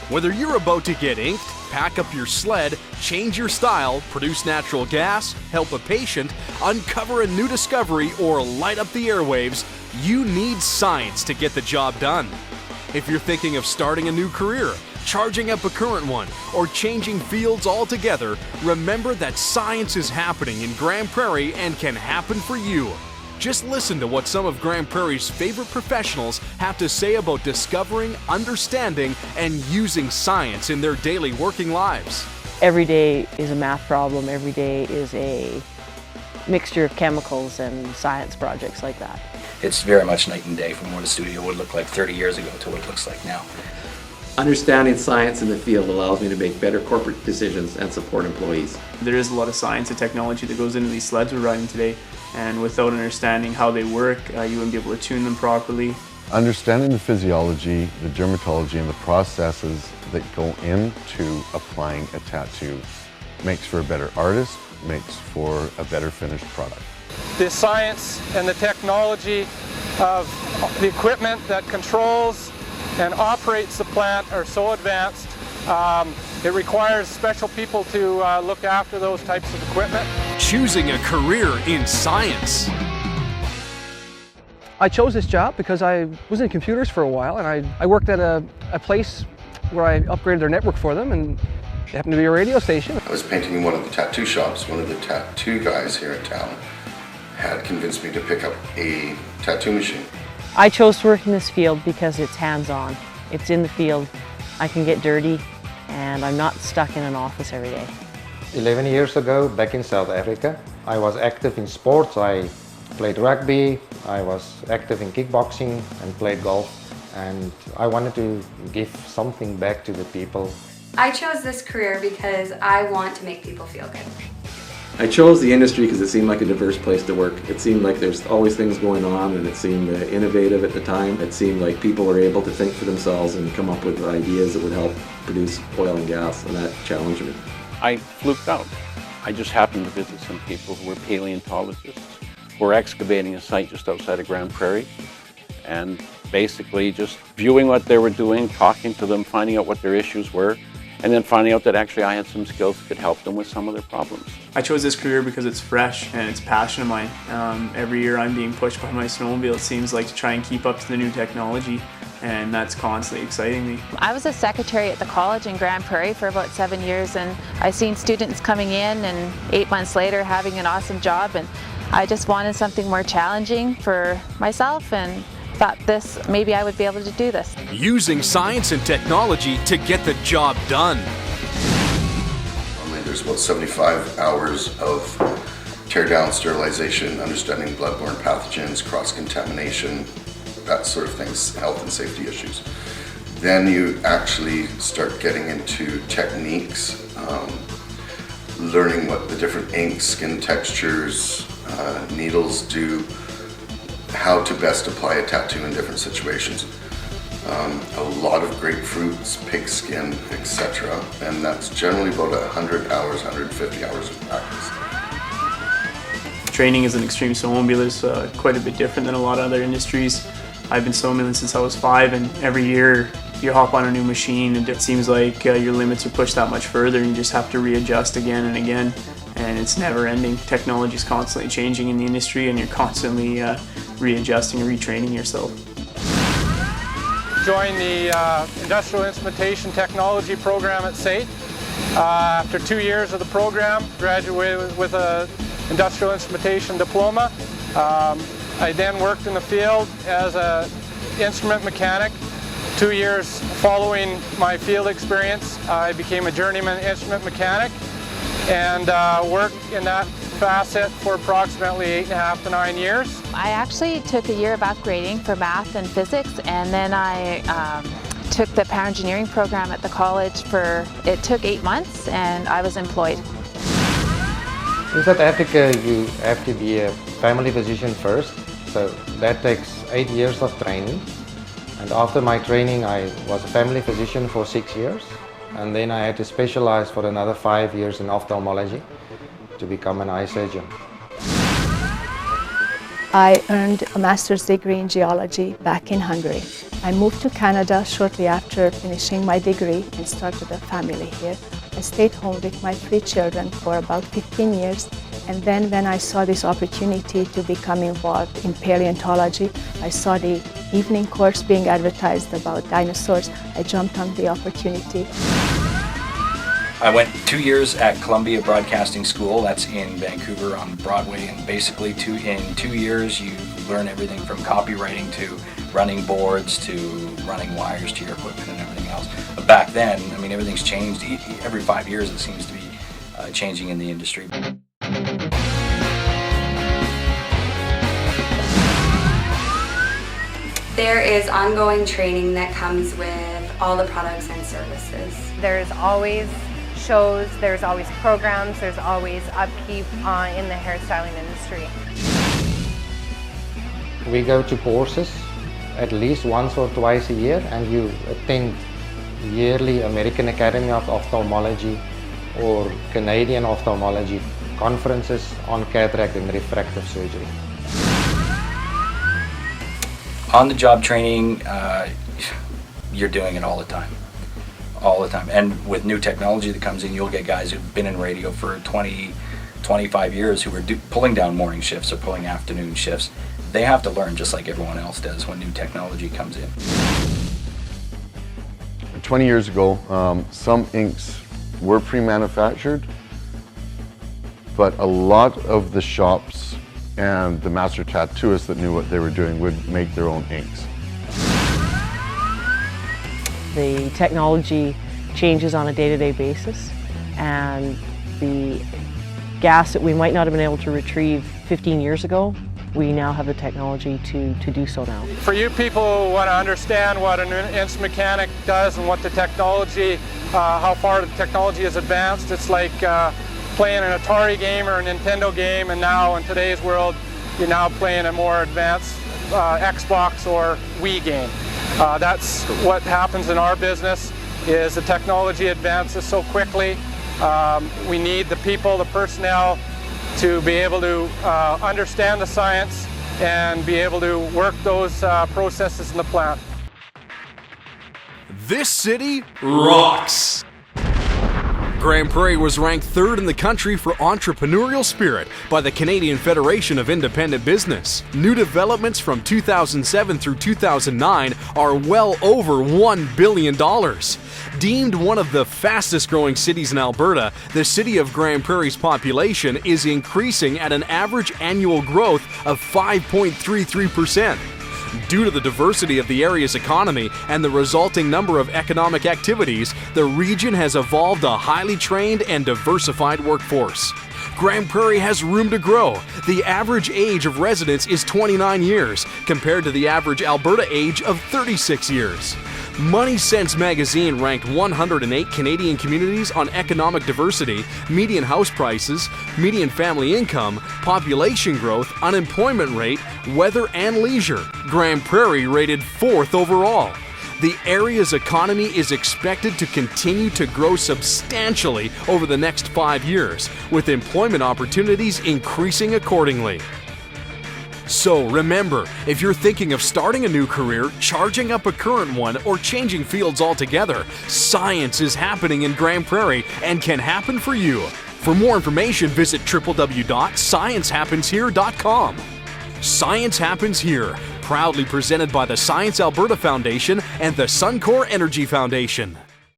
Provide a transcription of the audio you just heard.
Whether you're about to get inked, pack up your sled, change your style, produce natural gas, help a patient, uncover a new discovery, or light up the airwaves, you need science to get the job done. If you're thinking of starting a new career, charging up a current one, or changing fields altogether, remember that science is happening in Grande Prairie and can happen for you. Just listen to what some of Grande Prairie's favorite professionals have to say about discovering, understanding, and using science in their daily working lives. Every day is a math problem. Every day is a mixture of chemicals and science projects like that. It's very much night and day from what a studio would look like 30 years ago to what it looks like now. Understanding science in the field allows me to make better corporate decisions and support employees. There is a lot of science and technology that goes into these sleds we're riding today, and without understanding how they work, you wouldn't be able to tune them properly. Understanding the physiology, the dermatology, and the processes that go into applying a tattoo makes for a better artist, makes for a better finished product. The science and the technology of the equipment that controls and operates the plant are so advanced. It requires special people to look after those types of equipment. Choosing a career in science. I chose this job because I was in computers for a while, and I worked at a place where I upgraded their network for them, and it happened to be a radio station. I was painting in one of the tattoo shops. One of the tattoo guys here in town had convinced me to pick up a tattoo machine. I chose to work in this field because it's hands-on. It's in the field. I can get dirty, and I'm not stuck in an office every day. 11 years ago, back in South Africa, I was active in sports. I played rugby, I was active in kickboxing and played golf, and I wanted to give something back to the people. I chose this career because I want to make people feel good. I chose the industry because it seemed like a diverse place to work. It seemed like there's always things going on, and it seemed innovative at the time. It seemed like people were able to think for themselves and come up with ideas that would help produce oil and gas, and that challenged me. I fluked out. I just happened to visit some people who were paleontologists who were excavating a site just outside of Grande Prairie, and basically just viewing what they were doing, talking to them, finding out what their issues were, and then finding out that actually I had some skills that could help them with some of their problems. I chose this career because it's fresh and it's a passion of mine. Every year I'm being pushed by my snowmobile, it seems like, to try and keep up to the new technology, and that's constantly exciting me. I was a secretary at the college in Grande Prairie for about 7 years, and I've seen students coming in and 8 months later having an awesome job, and I just wanted something more challenging for myself and thought maybe I would be able to do this. Using science and technology to get the job done. There's about 75 hours of tear-down sterilization, understanding bloodborne pathogens, cross-contamination, that sort of things, health and safety issues. Then you actually start getting into techniques, learning what the different inks, skin textures, needles do, how to best apply a tattoo in different situations. A lot of grapefruits, pig skin, etc. And that's generally about 100 hours, 150 hours of practice. Training as an extreme snowmobiler is quite a bit different than a lot of other industries. I've been snowmobiling since I was 5, and every year you hop on a new machine and it seems like your limits are pushed that much further, and you just have to readjust again and again, and it's never ending. Technology is constantly changing in the industry, and you're constantly readjusting and retraining yourself. Joined the Industrial Instrumentation Technology program at SAIT. After 2 years of the program, graduated with an Industrial Instrumentation diploma. I then worked in the field as an instrument mechanic. 2 years following my field experience, I became a journeyman instrument mechanic and worked in that facet for approximately 8.5 to 9 years. I actually took a year of upgrading for math and physics, and then I took the power engineering program at the college it took 8 months, and I was employed. In South Africa, you have to be a family physician first, so that takes 8 years of training. And after my training, I was a family physician for 6 years, and then I had to specialize for another 5 years in ophthalmology to become an eye surgeon. I earned a master's degree in geology back in Hungary. I moved to Canada shortly after finishing my degree and started a family here. I stayed home with my 3 children for about 15 years, and then when I saw this opportunity to become involved in paleontology, I saw the evening course being advertised about dinosaurs. I jumped on the opportunity. I went 2 years at Columbia Broadcasting School, that's in Vancouver on Broadway, and basically in 2 years you learn everything from copywriting to running boards to running wires to your equipment and everything else. But back then, I mean, everything's changed. Every 5 years it seems to be changing in the industry. There is ongoing training that comes with all the products and services. There's always shows, there's always programs, there's always upkeep in the hairstyling industry. We go to courses at least once or twice a year, and you attend yearly American Academy of Ophthalmology or Canadian Ophthalmology conferences on cataract and refractive surgery. On-the-job training, you're doing it all the time. All the time. And with new technology that comes in, you'll get guys who've been in radio for 20, 25 years who are pulling down morning shifts or pulling afternoon shifts. They have to learn just like everyone else does when new technology comes in. 20 years ago, some inks were pre-manufactured, but a lot of the shops and the master tattooists that knew what they were doing would make their own inks. The technology changes on a day-to-day basis, and the gas that we might not have been able to retrieve 15 years ago, we now have the technology to do so now. For you people who want to understand what an inks mechanic does and what the technology, how far the technology is advanced, it's like playing an Atari game or a Nintendo game, and now in today's world, you're now playing a more advanced Xbox or Wii game. That's what happens in our business, is the technology advances so quickly. We need the people, the personnel, to be able to understand the science and be able to work those processes in the plant. This city rocks! Grande Prairie was ranked 3rd in the country for entrepreneurial spirit by the Canadian Federation of Independent Business. New developments from 2007 through 2009 are well over $1 billion. Deemed one of the fastest growing cities in Alberta, the city of Grande Prairie's population is increasing at an average annual growth of 5.33%. Due to the diversity of the area's economy and the resulting number of economic activities, the region has evolved a highly trained and diversified workforce. Grande Prairie has room to grow. The average age of residents is 29 years, compared to the average Alberta age of 36 years. Money Sense magazine ranked 108 Canadian communities on economic diversity, median house prices, median family income, population growth, unemployment rate, weather, and leisure. Grande Prairie rated 4th overall. The area's economy is expected to continue to grow substantially over the next 5 years, with employment opportunities increasing accordingly. So remember, if you're thinking of starting a new career, charging up a current one, or changing fields altogether, science is happening in Grande Prairie and can happen for you. For more information, visit www.sciencehappenshere.com. Science Happens Here, proudly presented by the Science Alberta Foundation and the Suncor Energy Foundation.